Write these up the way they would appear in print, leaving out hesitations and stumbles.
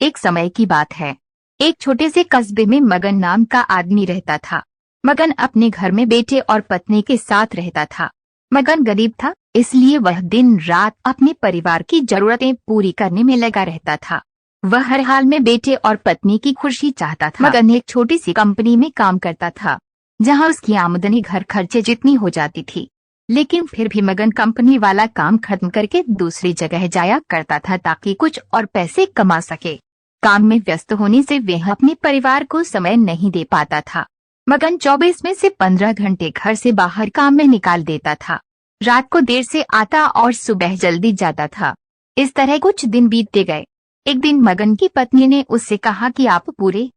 एक समय की बात है। एक छोटे से कस्बे में मगन नाम का आदमी रहता था। मगन अपने घर में बेटे और पत्नी के साथ रहता था। मगन गरीब था, इसलिए वह दिन रात अपने परिवार की जरूरतें पूरी करने में लगा रहता था। वह हर हाल में बेटे और पत्नी की खुशी चाहता था। मगन एक छोटी सी कंपनी में काम करता था, जहां उसकी आमदनी घर खर्चे जितनी हो जाती थी। लेकिन फिर भी मगन कंपनी वाला काम खत्म करके दूसरी जगह जाया करता था ताकि कुछ और पैसे कमा सके। काम में व्यस्त होने से वह अपने परिवार को समय नहीं दे पाता था। मगन 24 में से 15 घंटे घर से बाहर काम में निकाल देता था। रात को देर से आता और सुबह जल्दी जाता था। इस तरह कुछ दिन बीतते गए। एक दिन मगन की पत्नी ने उससे कहा कि आप पूरे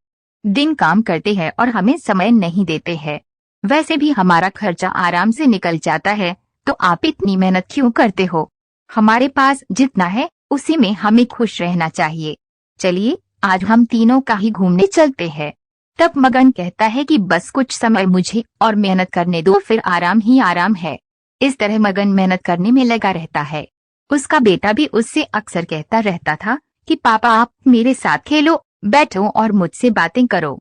दिन काम करते हैं और हमें समय नहीं देते हैं। वैसे भी हमारा खर्चा आराम से निकल जाता है, तो आप इतनी मेहनत क्यों करते हो? हमारे पास जितना है उसी में हमें खुश रहना चाहिए। चलिए आज हम तीनों का ही घूमने चलते हैं। तब मगन कहता है कि बस कुछ समय मुझे और मेहनत करने दो, फिर आराम ही आराम है। इस तरह मगन मेहनत करने में लगा रहता है। उसका बेटा भी उससे अक्सर कहता रहता था कि पापा आप मेरे साथ खेलो, बैठो और मुझसे बातें करो।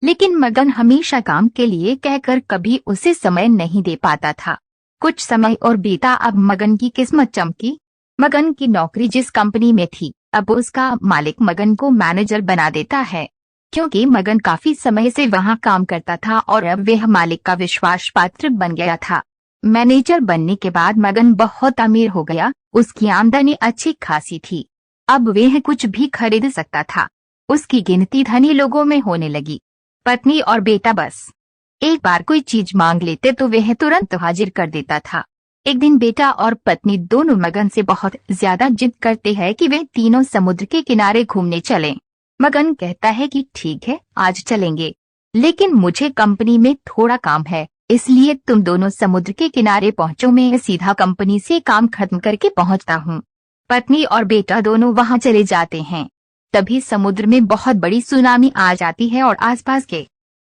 लेकिन मगन हमेशा काम के लिए कहकर कभी उसे समय नहीं दे पाता था। कुछ समय और बीता। अब मगन की किस्मत चमकी। मगन की नौकरी जिस कंपनी में थी, अब उसका मालिक मगन को मैनेजर बना देता है। क्योंकि मगन काफी समय से वहां काम करता था और अब वह मालिक का विश्वास पात्र बन गया था। मैनेजर बनने के बाद मगन बहुत अमीर हो गया। उसकी आमदनी अच्छी खासी थी। अब वह कुछ भी खरीद सकता था। उसकी गिनती धनी लोगों में होने लगी। पत्नी और बेटा बस एक बार कोई चीज मांग लेते तो वह तुरंत हाजिर कर देता था। एक दिन बेटा और पत्नी दोनों मगन से बहुत ज्यादा जिद करते हैं कि वे तीनों समुद्र के किनारे घूमने चलें। मगन कहता है कि ठीक है, आज चलेंगे, लेकिन मुझे कंपनी में थोड़ा काम है, इसलिए तुम दोनों समुद्र के किनारे पहुंचो, मैं सीधा कंपनी से काम खत्म करके पहुंचता हूँ। पत्नी और बेटा दोनों वहां चले जाते हैं। तभी समुद्र में बहुत बड़ी सुनामी आ जाती है और आसपास के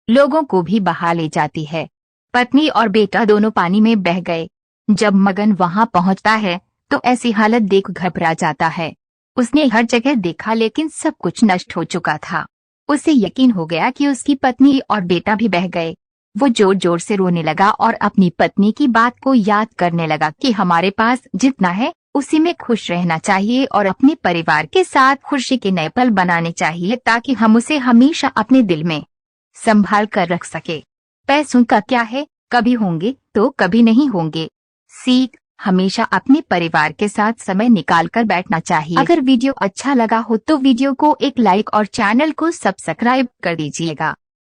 लोगों को भी बहा ले जाती है। पत्नी और बेटा दोनों पानी में बह गए। जब मगन वहां पहुंचता है तो ऐसी हालत देख घबरा जाता है। उसने हर जगह देखा लेकिन सब कुछ नष्ट हो चुका था। उसे यकीन हो गया कि उसकी पत्नी और बेटा भी बह गए। वो जोर जोर से रोने लगा और अपनी पत्नी की बात को याद करने लगा कि हमारे पास जितना है उसी में खुश रहना चाहिए और अपने परिवार के साथ खुशी के नए पल बनाने चाहिए ताकि हम उसे हमेशा अपने दिल में संभाल कर रख सके। पैसों का क्या है, कभी होंगे तो कभी नहीं होंगे। सीख, हमेशा अपने परिवार के साथ समय निकाल कर बैठना चाहिए। अगर वीडियो अच्छा लगा हो तो वीडियो को एक लाइक और चैनल को सब्सक्राइब कर दीजिएगा।